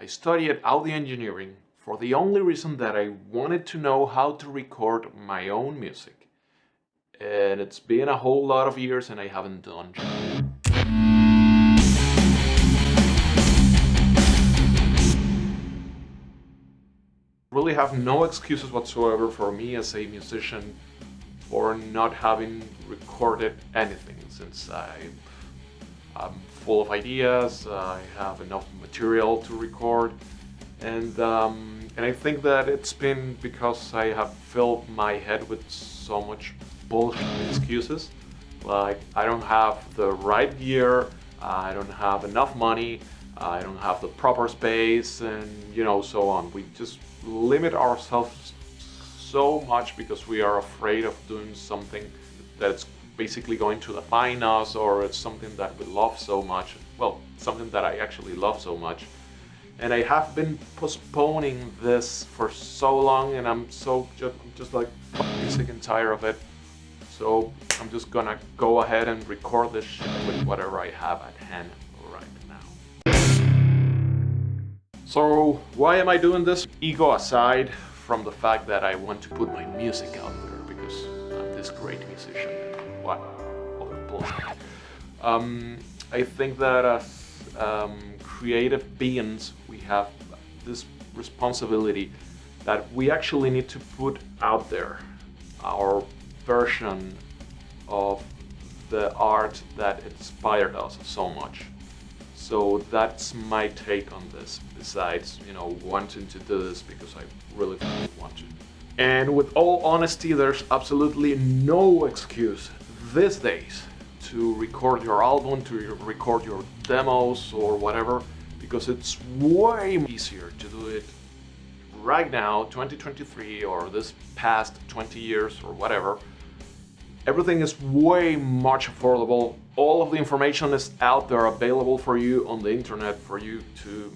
I studied audio engineering for the only reason that I wanted to know how to record my own music. And it's been a whole lot of years and I haven't done it. Really have no excuses whatsoever for me as a musician for not having recorded anything, since I'm full of ideas, I have enough material to record, and I think that it's been because I have filled my head with so much bullshit excuses, like I don't have the right gear, I don't have enough money, I don't have the proper space, and so on. We just limit ourselves so much because we are afraid of doing something that's basically going to define us, or it's something that we love so much. Well, something that I actually love so much. And I have been postponing this for so long, and I'm just like fucking sick and tired of it. So I'm just gonna go ahead and record this shit with whatever I have at hand right now. So why am I doing this? Ego aside, from the fact that I want to put my music out there because I'm this great musician. What other bullshit? I think that as creative beings, we have this responsibility that we actually need to put out there our version of the art that inspired us so much. So that's my take on this, besides, wanting to do this because I really want to. And with all honesty, there's absolutely no excuse these days to record your album, to record your demos or whatever, because it's way easier to do it right now, 2023, or this past 20 years or whatever. Everything is way much affordable. All of the information is out there available for you on the internet for you to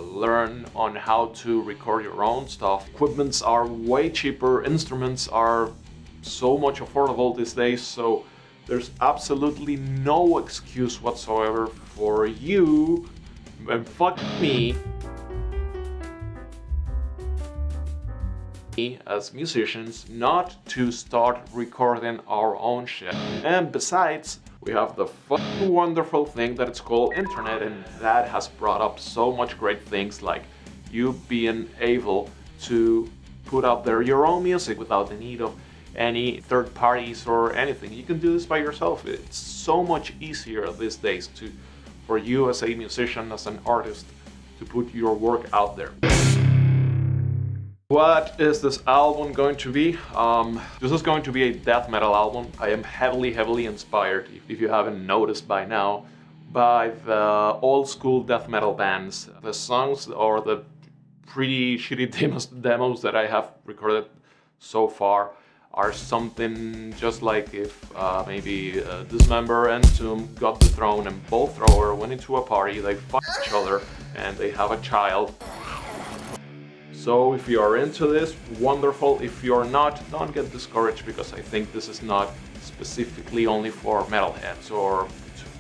learn on how to record your own stuff. Equipments are way cheaper, instruments are so much affordable these days, so there's absolutely no excuse whatsoever for you, and fuck me, as musicians, not to start recording our own shit. And besides, we have the fucking wonderful thing that it's called internet, and that has brought up so much great things, like you being able to put out there your own music without the need of any third parties or anything. You can do this by yourself. It's so much easier these days for you as a musician, as an artist, to put your work out there. What is this album going to be? This is going to be a death metal album. I am heavily inspired, if you haven't noticed by now, by the old school death metal bands. The songs or the pretty shitty demos that I have recorded so far are something just like if maybe Dismember and Tomb got the throne and Bolt Thrower went into a party, they fuck each other and they have a child. So if you are into this, wonderful. If you're not, don't get discouraged, because I think this is not specifically only for metalheads or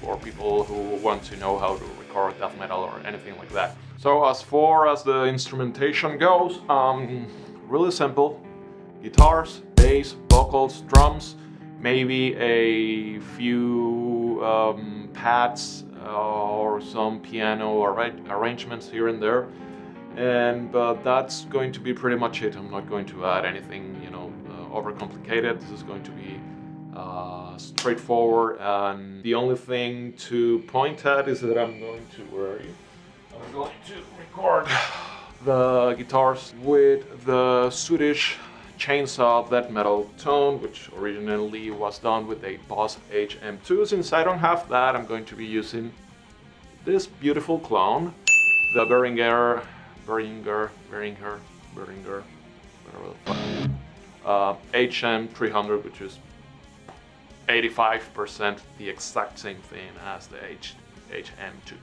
for people who want to know how to record death metal or anything like that. So as far as the instrumentation goes, really simple. Guitars, bass, vocals, drums, maybe a few pads or some piano arrangements here and there. But that's going to be pretty much it. I'm not going to add anything, overcomplicated. This is going to be straightforward, and the only thing to point at is that I'm going to record the guitars with the Swedish chainsaw death metal tone, which originally was done with a Boss HM2. Since I don't have that, I'm going to be using this beautiful clone, the Behringer, whatever the fuck, HM300, which is 85% the exact same thing as the HM2.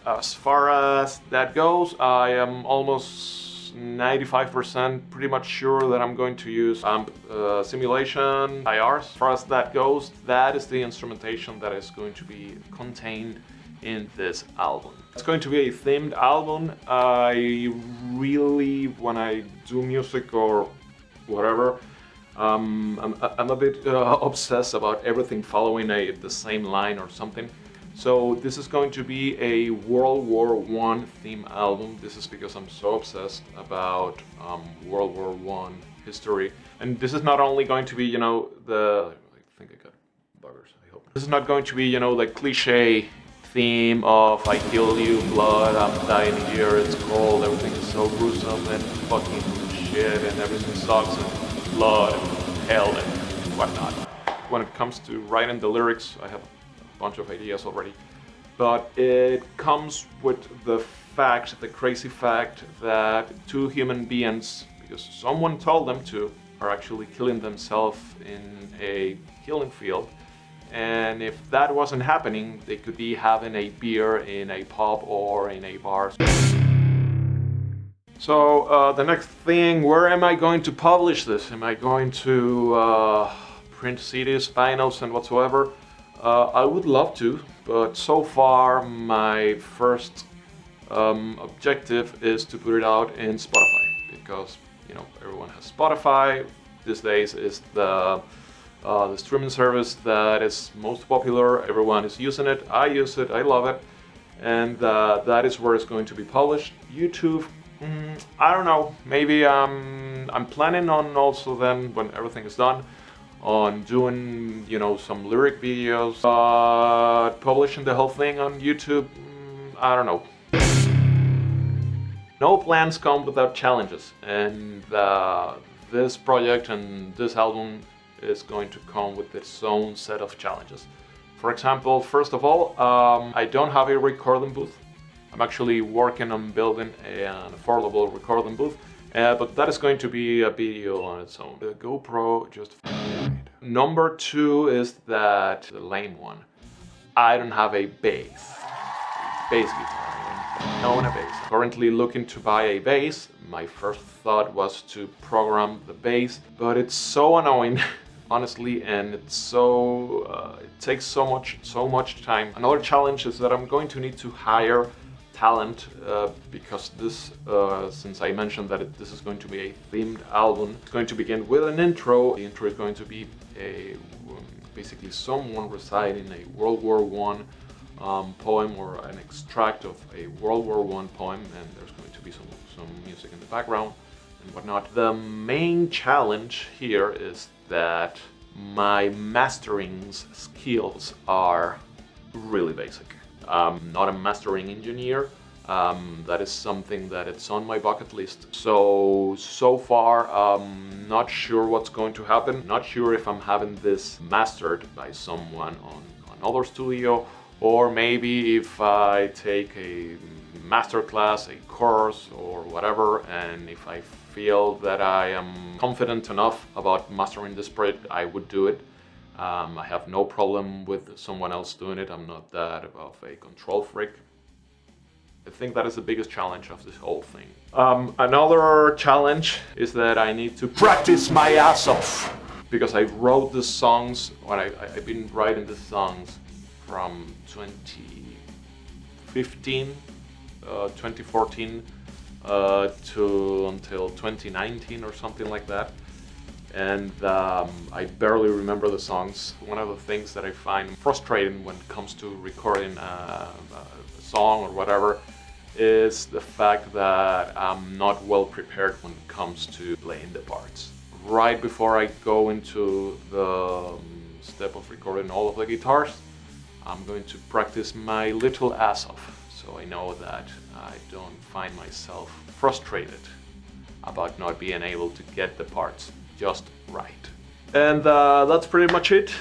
As far as that goes, I am almost 95% pretty much sure that I'm going to use amp simulation IRs. As far as that goes, that is the instrumentation that is going to be contained in this album. It's going to be a themed album. I really, when I do music or whatever, I'm a bit obsessed about everything following the same line or something. So this is going to be a World War I theme album. This is because I'm so obsessed about World War I history. And this is not only going to be, I think I got buggers, I hope. This is not going to be, the cliche theme of I kill you, blood, I'm dying here, it's cold, everything is so gruesome and fucking shit and everything sucks and blood and hell and whatnot. When it comes to writing the lyrics, I have a bunch of ideas already, but it comes with the crazy fact that two human beings, because someone told them to, are actually killing themselves in a killing field. And if that wasn't happening, they could be having a beer in a pub or in a bar. So the next thing, where am I going to publish this? Am I going to print CDs, vinyls, and whatsoever? I would love to, but so far my first objective is to put it out in Spotify, because everyone has Spotify these days. Is the streaming service that is most popular. Everyone is using it. I use it. I love it, and that is where it's going to be published. YouTube, I don't know. Maybe I'm planning on also then, when everything is done, on doing some lyric videos, but publishing the whole thing on YouTube, I don't know. No plans come without challenges, and this project and this album is going to come with its own set of challenges. For example, first of all, I don't have a recording booth. I'm actually working on building an affordable recording booth, but that is going to be a video on its own. The GoPro just fine. Number two is that, the lame one, I don't have a bass guitar. I don't own a bass. Currently looking to buy a bass. My first thought was to program the bass, but it's so annoying. Honestly, and it's so it takes so much time. Another challenge is that I'm going to need to hire talent because this, since I mentioned that this is going to be a themed album, it's going to begin with an intro. The intro is going to be basically someone reciting a World War I poem or an extract of a World War I poem, and there's going to be some music in the background and whatnot. The main challenge here is that my mastering skills are really basic. I'm not a mastering engineer. That is something that it's on my bucket list. So far, I'm not sure what's going to happen. Not sure if I'm having this mastered by someone on another studio, or maybe if I take a master class, a course, or whatever, and if I feel that I am confident enough about mastering this project, I would do it. I have no problem with someone else doing it. I'm not that of a control freak. I think that is the biggest challenge of this whole thing. Another challenge is that I need to practice my ass off, because I wrote the songs, I've been writing the songs from 2015, 2014 to until 2019 or something like that, and I barely remember the songs. One of the things that I find frustrating when it comes to recording a song or whatever is the fact that I'm not well prepared when it comes to playing the parts. Right before I go into the step of recording all of the guitars, I'm going to practice my little ass off, so I know that I don't find myself frustrated about not being able to get the parts just right. And that's pretty much it.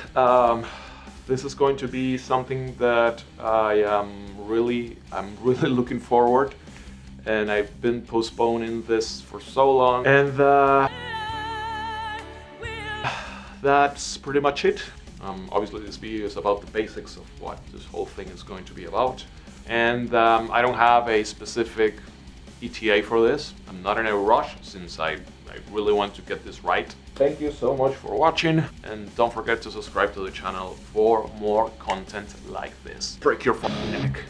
This is going to be something that I'm really looking forward, and I've been postponing this for so long, and that's pretty much it. Obviously this video is about the basics of what this whole thing is going to be about, and I don't have a specific ETA for this. I'm not in a rush, since I I really want to get this right. Thank you so much for watching, and don't forget to subscribe to the channel for more content like this. Break your fucking neck.